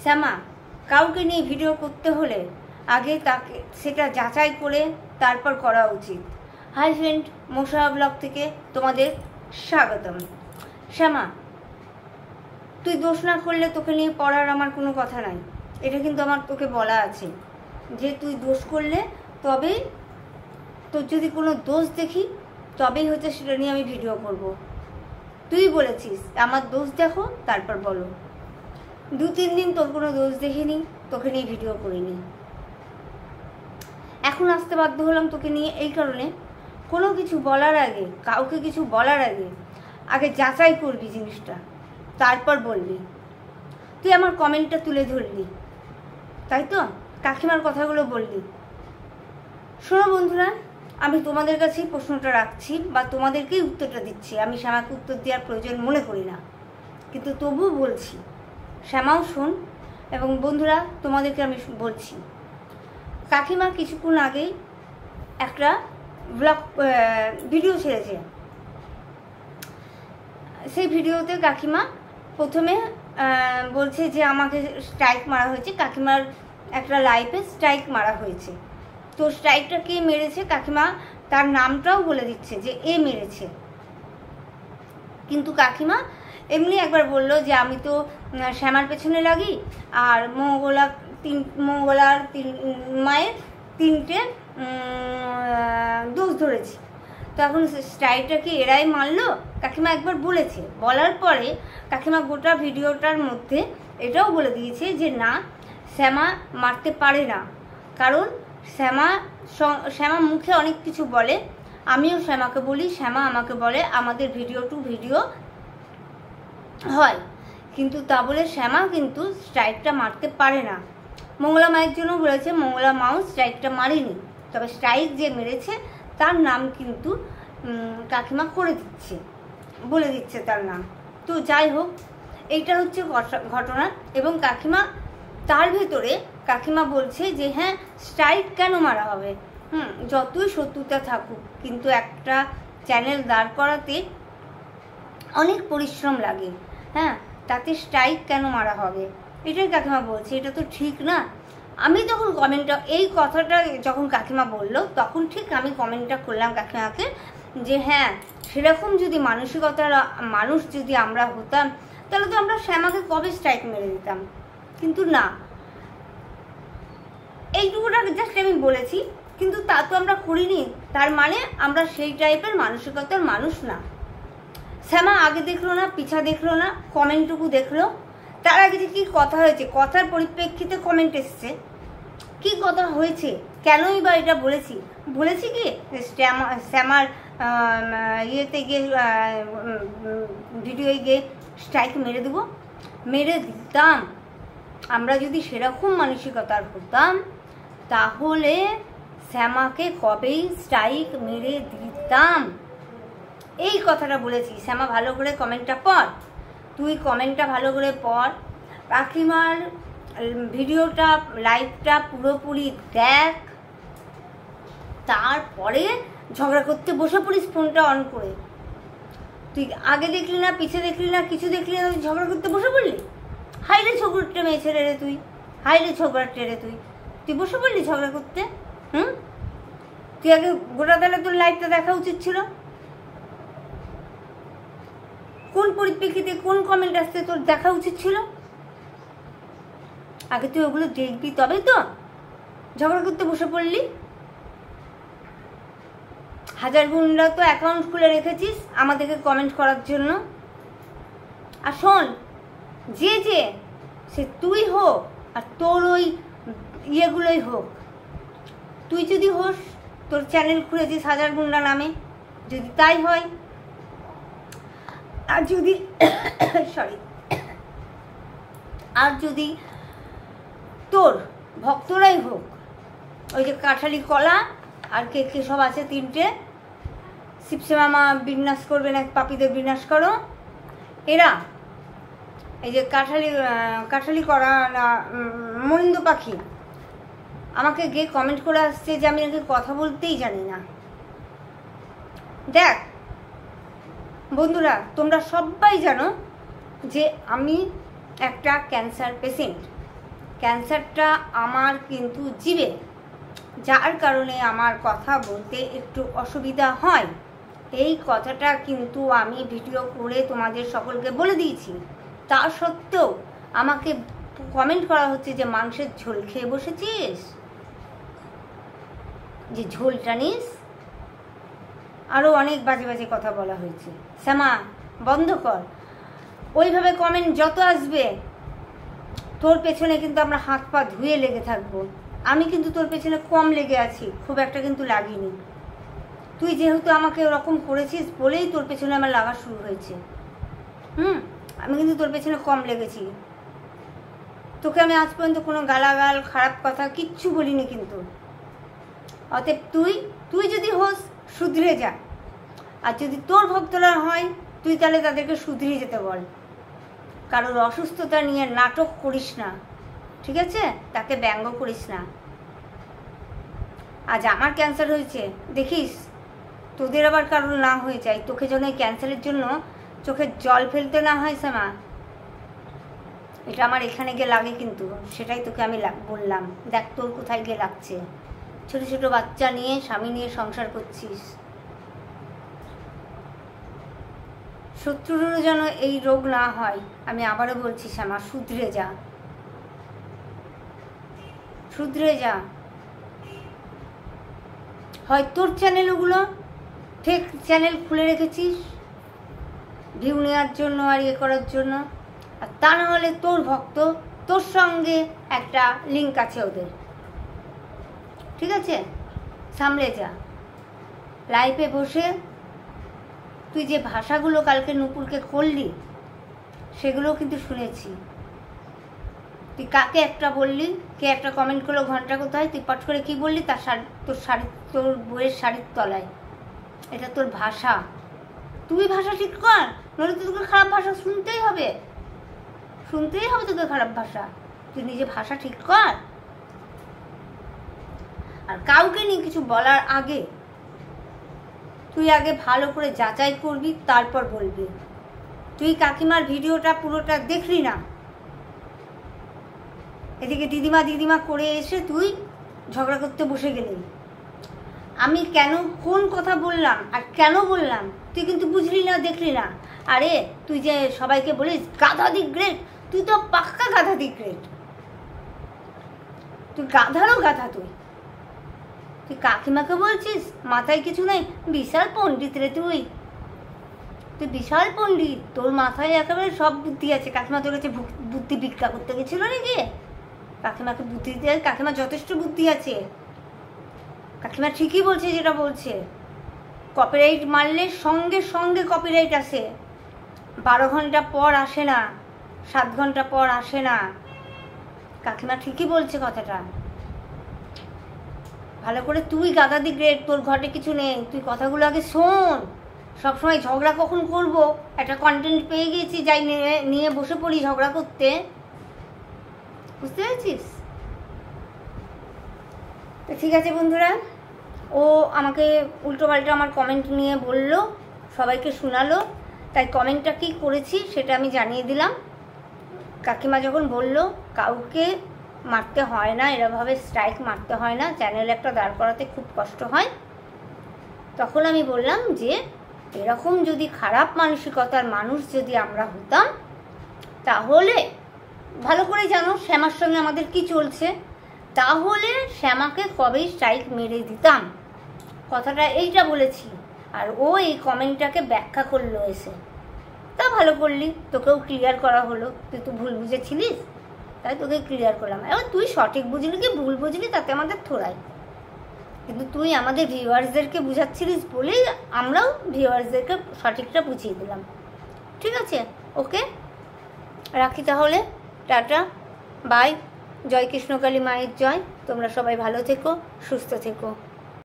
শ্যামা, কাউকে নিয়ে ভিডিও করতে হলে আগে তাকে সেটা যাচাই করে তারপর করা উচিত। হাই ফ্রেন্ড, মোশা ব্লগ থেকে তোমাদের স্বাগতম। শ্যামা, তুই দোষ না করলে তোকে নিয়ে পড়ার আমার কোনো কথা নাই। এটা কিন্তু আমার তোকে বলা আছে যে তুই দোষ করলে তবেই, তোর যদি কোনো দোষ দেখি তবেই হচ্ছে সেটা নিয়ে আমি ভিডিও করব। তুই বলেছিস আমার দোষ দেখো তারপর বলো। 2-3 দিন তোর কোনো দোষ দেখিনি, তোকে নিয়ে ভিডিও করিনি। এখন আসতে বাধ্য হলাম তোকে নিয়ে এই কারণে, কোনো কিছু বলার আগে, কাউকে কিছু বলার আগে যাচাই করবি জিনিসটা, তারপর বলবি। তুই আমার কমেন্টটা তুলে ধরলি, তাই তো? কাকিমার কথাগুলো বললি। শোনো বন্ধুরা, আমি তোমাদের কাছেই প্রশ্নটা রাখছি বা তোমাদেরকেই উত্তরটা দিচ্ছি। আমি শ্যামাকে উত্তর দেওয়ার প্রয়োজন মনে করি না, কিন্তু তবুও বলছি, শ্যামাও শোন। এবং বন্ধুরা, তোমাদেরকে আমি বলছি, কাকিমা কিছুক্ষণ আগেই একটা ব্লগ ভিডিও ছেড়েছে। সেই ভিডিওতে কাকিমা প্রথমে বলছে যে আমাকে স্ট্রাইক মারা হয়েছে, কাকিমার একটা লাইফে স্ট্রাইক মারা হয়েছে। তো স্ট্রাইকটা কে মেরেছে কাকিমা তার নামটাও বলে দিচ্ছে যে এ মেরেছে। কিন্তু কাকিমা এমনি একবার বলল যে আমি তো শ্যামার পেছনে লাগি আর মঙ্গলার মায়ের 3টে দোষ ধরেছি। তো এখন স্ট্রাইকটা কি এরাই মারলো? কাকিমা একবার বলেছে, বলার পরে কাকিমা গোটা ভিডিওটার মধ্যে এটাও বলে দিয়েছে যে না, শ্যামা মারতে পারে না, কারণ শ্যামা মুখে অনেক কিছু বলে, আমিও শ্যামাকে বলি, শ্যামা আমাকে বলে, আমাদের ভিডিও টু ভিডিও হয়, কিন্তু তা বলে শ্যামা কিন্তু স্ট্রাইকটা মারতে পারে না। মঙ্গলা মায়ের জন্য বলেছে, মঙ্গলা মাও স্ট্রাইকটা মারেনি, তবে স্ট্রাইক যে মেরেছে তার নাম কিন্তু কাকিমা করে দিচ্ছে, বলে দিচ্ছে তার নাম। তো যাই হোক, এইটা হচ্ছে ঘটনা। এবং কাকিমা তার ভেতরে কাকিমা বলছে যে হ্যাঁ, স্ট্রাইক কেন মারা হবে? যতই শত্রুতা থাকুক, কিন্তু একটা চ্যানেল দাঁড় করাতে অনেক পরিশ্রম লাগে, হ্যাঁ, তাতে স্ট্রাইক কেন মারা হবে? এটাই কাকিমা বলছে, এটা তো ঠিক না। আমি তখন কমেন্টটা, এই কথাটা যখন কাকিমা বললো, তখন ঠিক আমি কমেন্টটা করলাম কাকিমাকে যে হ্যাঁ, সেরকম যদি মানসিকতার মানুষ যদি আমরা হতাম, তাহলে তো আমরা শ্যামাকে কবে স্ট্রাইক মেরে দিতাম। কিন্তু না, এইটুকুটা জাস্ট আমি বলেছি, কিন্তু তা তো আমরা করিনি। তার মানে আমরা সেই টাইপের মানসিকতার মানুষ না। শ্যামা আগে দেখলো না, পিছা দেখলো না, কমেন্টটুকু দেখলো। তার আগে যে কী কথা হয়েছে, কথার পরিপ্রেক্ষিতে কমেন্ট এসছে, কি কথা হয়েছে, কেনই বা এটা বলেছি কি শ্যামার ইয়েতে গিয়ে ভিডিওয়ে গিয়ে স্ট্রাইক মেরে দেবো? মেরে দিতাম। আমরা যদি সেরকম মানসিকতার হতাম তাহলে শ্যামাকে কবেই স্ট্রাইক মেরে দিতাম। এই কথাটা বলেছি। শ্যামা, ভালো করে কমেন্টটা পড়, তুই কমেন্টটা ভালো করে পড়, কাকিমার ভিডিওটা লাইভটা পুরোপুরি দেখ, তারপরে ঝগড়া করতে বসে পড়িস ফোনটা অন করে। তুই আগে দেখলি না, পিছে দেখলি না, কিছু দেখলি না, তুই ঝগড়া করতে বসে পড়লি। হাইরে ঝগড়াটে মেয়ে ছেড়ে রে তুই, হাইরে ঝগড়াটে রে তুই বসে পড়লি ঝগড়া করতে। তুই আগে গোটা তাহলে তোর লাইভটা দেখা উচিত ছিল। কোন পরিপ্রেক্ষিতে কোন কমেন্ট আসতে তোর দেখা উচিত ছিল? আগে তুই ওগুলো দেখবি, তবেই তো ঝগড়া করতে বসে পড়লি। হাজার গুণরা তো অ্যাকাউন্ট খুলে রেখেছিস আমাদেরকে কমেন্ট করার জন্য। আর শোন, যে সে তুই হোক আর তোর ওই ইয়েগুলোই হোক, তুই যদি হোস, তোর চ্যানেল খুলেছিস হাজার গুন্ডা নামে, যদি তাই হয়, আর যদি আর যদি তোর ভক্তরাই হোক, ওই যে কাঠালি কলা আর কে কে সব আছে 3টে, শিবসে মামা বিন্যাস করবে না, পাপীদের বিনাশ করো, এরা এই যে কাঠালি করা না মনিন্দ পাখি আমাকে গিয়ে কমেন্ট করে আসছে যে আমি আগে কথা বলতেই জানি না। দেখ বন্ধুরা, তোমরা সবাই জানো যে আমি একটা ক্যান্সার পেশেন্ট, ক্যান্সারটা আমার কিন্তু জিভে, যার কারণে আমার কথা বলতে একটু অসুবিধা হয়। এই কথাটা কিন্তু আমি ভিডিও করে তোমাদের সকলকে বলে দিয়েছি। তা সত্ত্বেও আমাকে কমেন্ট করা হচ্ছে যে মাংসের ঝোল খেয়ে বসেছিস, যে ঝোলটা নিস, আরও অনেক বাজে বাজে কথা বলা হয়েছে। শ্যামা বন্ধ কর, ওইভাবে কমেন্ট যত আসবে তোর পেছনে কিন্তু আমরা হাত পা ধুয়ে লেগে থাকবো। আমি কিন্তু তোর পেছনে কম লেগে আছি, খুব একটা কিন্তু লাগিনি। তুই যেহেতু আমাকে ওরকম করেছিস বলেই তোর পেছনে আমার লাগা শুরু হয়েছে। আমি কিন্তু তোর পেছনে কম লেগেছি। তোকে আমি আজ পর্যন্ত কোনো গালাগাল খারাপ কথা কিচ্ছু বলিনি কিন্তু। অতএব তুই যদি হোস শুধরে যা, আর যদি তোর ভক্তরা হয় তুই তাহলে তাদেরকে শুধরে যেতে বল। কারোর অসুস্থতা নিয়ে নাটক করিস না, ঠিক আছে? তাকে ব্যঙ্গ করিস না। আজ আমার ক্যান্সার হয়েছে, দেখিস তোদের আবার কারোর না হয়ে যায়, তোকে যেন এই ক্যান্সারের জন্য চোখের জল ফেলতে না হয় শ্যামা। এটা আমার এখানে গিয়ে লাগে কিন্তু, সেটাই তোকে আমি বললাম। দেখ তোর কোথায় গিয়ে লাগছে। ছোট ছোট বাচ্চা নিয়ে স্বামী নিয়ে সংসার করছিস। শত্রুরও যেন এই রোগ না হয়, আমি আবারও বলছি শ্যামা, শুধরে যা, শুধরে যা। হয় তোর চ্যানেল ওগুলো ফেক চ্যানেল খুলে রেখেছিস ভিউ নেওয়ার জন্য আর ইয়ে করার জন্য, আর তা না হলে তোর ভক্ত, তোর সঙ্গে একটা লিঙ্ক আছে ওদের, ঠিক আছে? সামলে যা। লাইভে বসে তুই যে ভাষাগুলো কালকে নুপুরকে করলি সেগুলোও কিন্তু শুনেছি। তুই কাকে একটা বললি, কে একটা কমেন্ট করলো ঘন্টা কোথায়, তুই পট করে কি বললি, তোর বইয়ের শাড়ির তলায়। এটা তোর ভাষা, তুই ভাষা ঠিক কর, নইলে তোকে খারাপ ভাষা শুনতেই হবে তোকে খারাপ ভাষা। তুই নিজে ভাষা ঠিক কর। আর কাউকে নিয়ে কিছু বলার আগে তুই আগে ভালো করে যাচাই করবি, তারপর বলবি। তুই কাকিমার ভিডিওটা পুরোটা দেখলি না, এদিকে দিদিমা করে এসে তুই ঝগড়া করতে বসে গেলি। আমি কেন কোন কথা বললাম আর কেন বললাম তুই কিন্তু বুঝলি না, দেখলি না। আরে তুই যে সবাইকে বলিস গাধা দি গ্রেট, তুই তো পাক্কা গাধা দি গ্রেট। তুই গাধারও গাধা। তুই কাকিমাকে বলছিস মাথায় কিছু নেই, বিশাল পণ্ডিত রে তুই বিশাল পণ্ডিত। তোর মাথায় একেবারে সব বুদ্ধি আছে। কাকিমা তোর কাছে বুদ্ধি ভিক্ষা করতে গেছিল নাকি? কাকিমাকে বুদ্ধি দিতে, কাকিমা যথেষ্ট বুদ্ধি আছে। কাকিমা ঠিকই বলছে যেটা বলছে। কপিরাইট মারলে সঙ্গে সঙ্গে কপিরাইট আসে, 12 ঘন্টা পর আসে না, 7 ঘন্টা পর আসে না। কাকিমা ঠিকই বলছে কথাটা। ভালো করে তুই গাদা দি গ্রেট, তোর ঘটে কিছু নেই। তুই কথাগুলো আগে শোন। সবসময় ঝগড়া কখন করব, একটা কন্টেন্ট পেয়ে গেছি, যাই নিয়ে বসে পড়ি ঝগড়া করতে, বুঝতে পেরেছিস? তো ঠিক আছে বন্ধুরা, ও আমাকে উল্টোপাল্টা আমার কমেন্ট নিয়ে বললো, সবাইকে শোনালো, তাই কমেন্টটা কি করেছি সেটা আমি জানিয়ে দিলাম। কাকিমা যখন বলল কাউকে মারতে হয় না, এরভাবে স্ট্রাইক মারতে হয় না, চ্যানেল একটা দাঁড় করাতে খুব কষ্ট হয়, তখন আমি বললাম যে এরকম যদি খারাপ মানসিকতার মানুষ যদি আমরা হতাম, তাহলে ভালো করে জানো শ্যামার সঙ্গে আমাদের কি চলছে, তাহলে শ্যামাকে কবেই স্ট্রাইক মেরে দিতাম। কথাটা এইটা বলেছি। আর ও এই কমেন্টটাকে ব্যাখ্যা করলো এসে, তা ভালো করলি, তোকেও ক্লিয়ার করা হলো। তুই তো ভুল বুঝেছিলিস, তাই তোকে ক্লিয়ার করলাম। এবার তুই সঠিক বুঝলি কি ভুল বুঝলি তাতে আমাদের থোড়াই, কিন্তু তুই আমাদের ভিউয়ার্সদেরকে বুঝাচ্ছিলিস বলেই আমরাও ভিউয়ার্সদেরকে সঠিকটা বুঝিয়ে দিলাম। ঠিক আছে, ওকে রাখি তাহলে, টাটা, বাই। জয় কৃষ্ণকালী মায়ের জয়। তোমরা সবাই ভালো থেকো, সুস্থ থেকো।